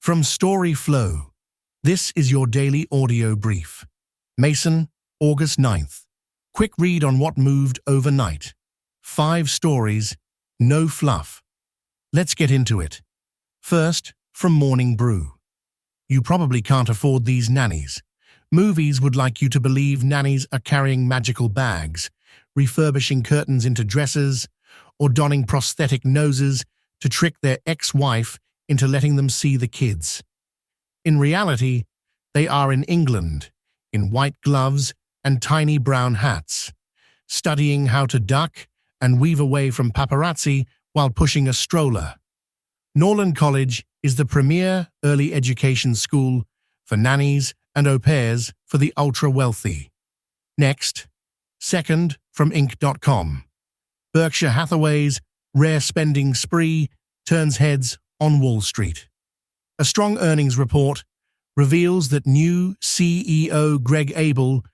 From storyflo, this is your daily audio brief. Mason, August 9th. Quick read on what moved overnight. 5 stories, no fluff. Let's get into it. First, from Morning Brew. You probably can't afford these nannies. Movies would like you to believe nannies are carrying magical bags, refurbishing curtains into dresses, or donning prosthetic noses to trick their ex-wife into letting them see the kids. In reality, they are in England, in white gloves and tiny brown hats, studying how to duck and weave away from paparazzi while pushing a stroller. Norland College is the premier early education school for nannies and au pairs for the ultra-wealthy. Next, second, from Inc.com. Berkshire Hathaway's rare spending spree turns heads on Wall Street. A strong earnings report reveals that new CEO Greg Abel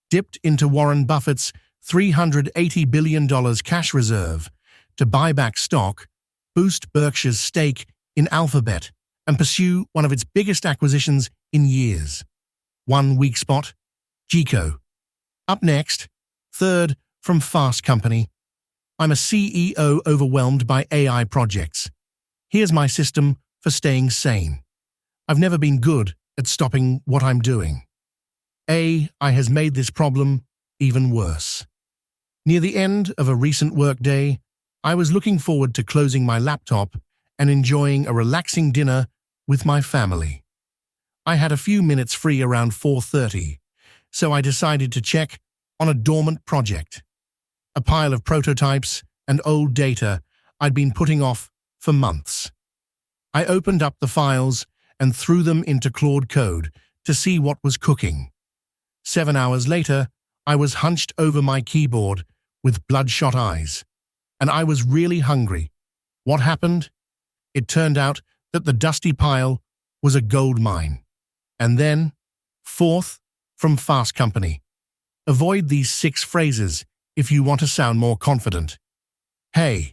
dipped into Warren Buffett's $380 billion cash reserve to buy back stock, boost Berkshire's stake in Alphabet, and pursue one of its biggest acquisitions in years. One weak spot, GEICO. Up next, third, from Fast Company. I'm a CEO overwhelmed by AI projects. Here's my system for staying sane. I've never been good at stopping what I'm doing. AI has made this problem even worse. Near the end of a recent workday, I was looking forward to closing my laptop and enjoying a relaxing dinner with my family. I had a few minutes free around 4:30, so I decided to check on a dormant project. A pile of prototypes and old data I'd been putting off for months. I opened up the files and threw them into Claude Code to see what was cooking. 7 hours later, I was hunched over my keyboard with bloodshot eyes, and I was really hungry. What happened? It turned out that the dusty pile was a gold mine. And then, fourth, from Fast Company. Avoid these 6 phrases if you want to sound more confident. Hey,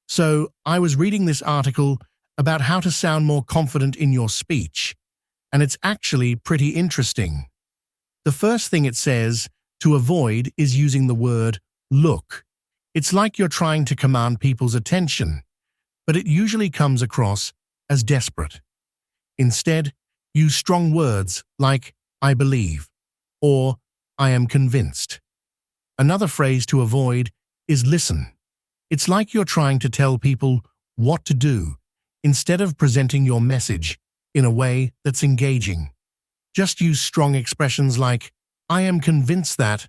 so I was reading this article about how to sound more confident in your speech, and it's actually pretty interesting. The first thing it says to avoid is using the word look. It's like you're trying to command people's attention, but it usually comes across as desperate. Instead, use strong words like I believe or I am convinced. Another phrase to avoid is listen. It's like you're trying to tell people what to do instead of presenting your message in a way that's engaging. Just use strong expressions like, I am convinced that.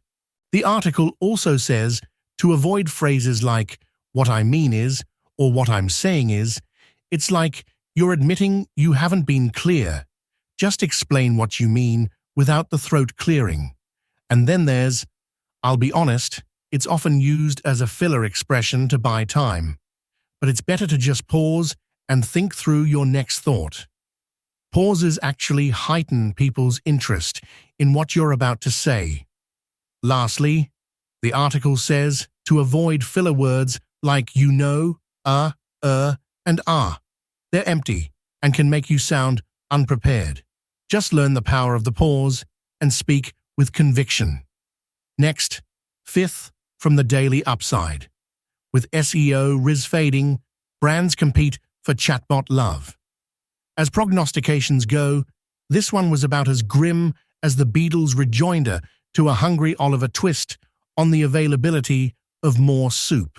The article also says to avoid phrases like, what I mean is, or what I'm saying is. It's like you're admitting you haven't been clear. Just explain what you mean without the throat clearing. And then there's, I'll be honest, it's often used as a filler expression to buy time. But it's better to just pause and think through your next thought. Pauses actually heighten people's interest in what you're about to say. Lastly, the article says to avoid filler words like you know, and ah. They're empty and can make you sound unprepared. Just learn the power of the pause and speak with conviction. Next, fifth, from the Daily Upside. With SEO rizz fading, brands compete for chatbot love. As prognostications go, this one was about as grim as the Beatles' rejoinder to a hungry Oliver Twist on the availability of more soup.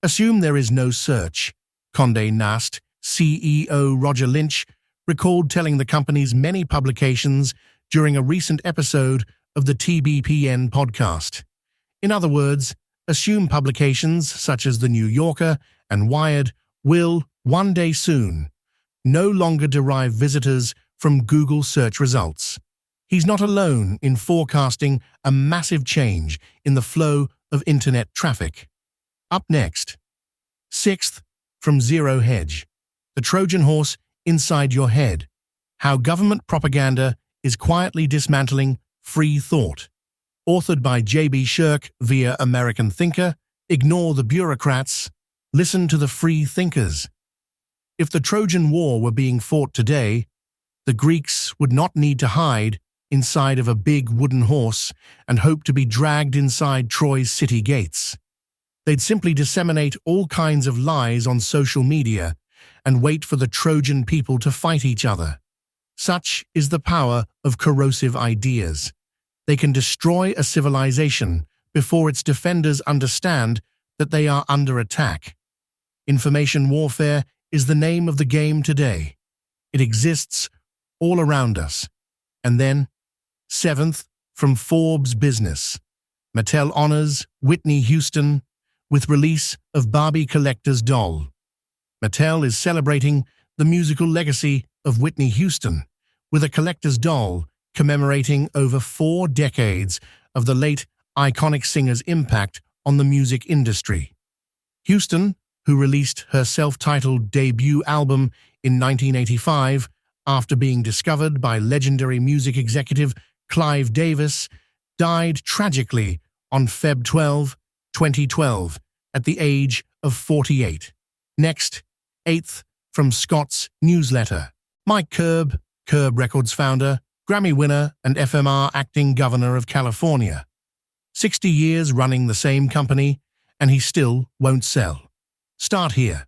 Assume there is no search, Condé Nast CEO Roger Lynch recalled telling the company's many publications during a recent episode of the TBPN podcast. In other words, assume publications such as The New Yorker and Wired will, one day soon, no longer derive visitors from Google search results. He's not alone in forecasting a massive change in the flow of internet traffic. Up next, sixth, from Zero Hedge. The Trojan horse inside your head. How government propaganda is quietly dismantling free thought. Authored by J.B. Shirk via American Thinker. Ignore the bureaucrats. Listen to the free thinkers. If the Trojan War were being fought today, The Greeks would not need to hide inside of a big wooden horse and hope to be dragged inside Troy's city gates. They'd simply disseminate all kinds of lies on social media and wait for the Trojan people to fight each other. Such is the power of corrosive ideas. They can destroy a civilization before its defenders understand that they are under attack. Information warfare is the name of the game today. It exists all around us. And then, 7th, from Forbes Business. Mattel honors Whitney Houston with release of Barbie Collector's Doll. Mattel is celebrating the musical legacy of Whitney Houston with a collector's doll commemorating over 4 decades of the late iconic singer's impact on the music industry. Houston, who released her self-titled debut album in 1985 after being discovered by legendary music executive Clive Davis, died tragically on Feb 12, 2012, at the age of 48. Next, 8th, from Scott's newsletter. Mike Curb Records founder, Grammy winner, and FMR acting governor of California. 60 years running the same company, and he still won't sell. Start here.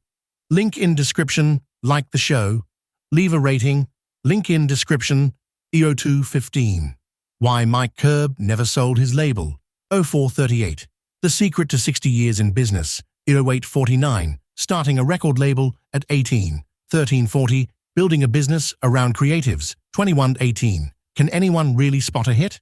Link in description, like the show, leave a rating, link in description, EO215. Why Mike Curb never sold his label, 0438. The secret to 60 years in business, 0849. Starting a record label at 18, 1340. Building a business around creatives, 2118. Can anyone really spot a hit?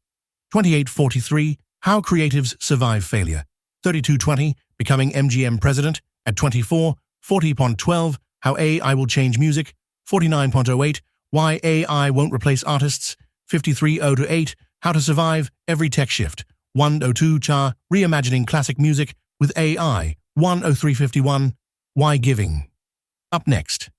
2843. How creatives survive failure, 3220. Becoming MGM president at 24, 40.12. How AI will change music, 49.08. Why AI won't replace artists, 53.028. How to survive every tech shift, 102. Reimagining classic music with AI, 10351. Why giving? Up next.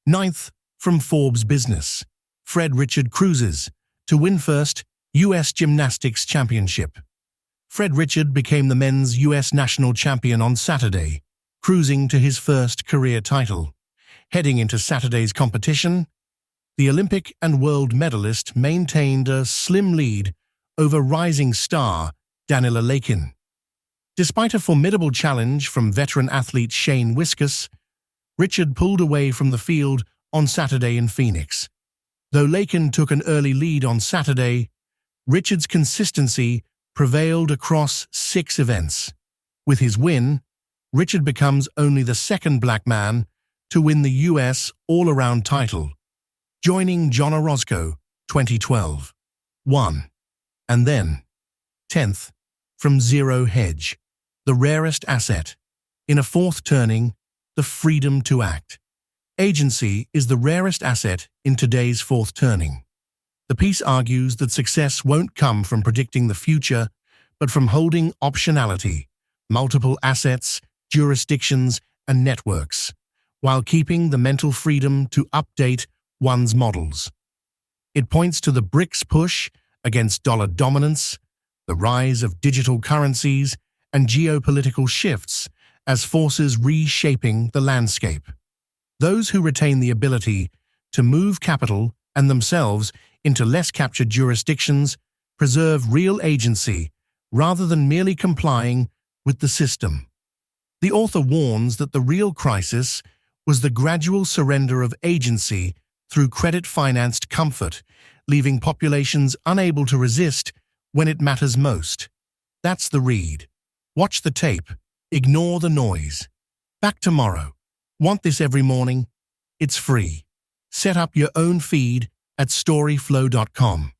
9th, from Forbes Business. Fred Richard cruises to win first U.S. Gymnastics Championship. Fred Richard became the men's U.S. national champion on Saturday, cruising to his first career title. Heading into Saturday's competition, the Olympic and world medalist maintained a slim lead over rising star Daniela Lakin. Despite a formidable challenge from veteran athlete Shane Wiskus, Richard pulled away from the field on Saturday in Phoenix. Though Lakin took an early lead on Saturday, Richard's consistency prevailed across 6 events. With his win, Richard becomes only the second black man to win the U.S. all-around title, joining John Orozco, 2012. 1. And then, 10th, from Zero Hedge. The rarest asset. In a fourth turning, the freedom to act. Agency is the rarest asset in today's fourth turning. The piece argues that success won't come from predicting the future, but from holding optionality, multiple assets, jurisdictions, and networks, while keeping the mental freedom to update one's models. It points to the BRICS push against dollar dominance, the rise of digital currencies, and geopolitical shifts as forces reshaping the landscape. Those who retain the ability to move capital and themselves into less captured jurisdictions preserve real agency rather than merely complying with the system. The author warns that the real crisis was the gradual surrender of agency through credit-financed comfort, leaving populations unable to resist when it matters most. That's the read. Watch the tape. Ignore the noise. Back tomorrow. Want this every morning? It's free. Set up your own feed at storyflo.com.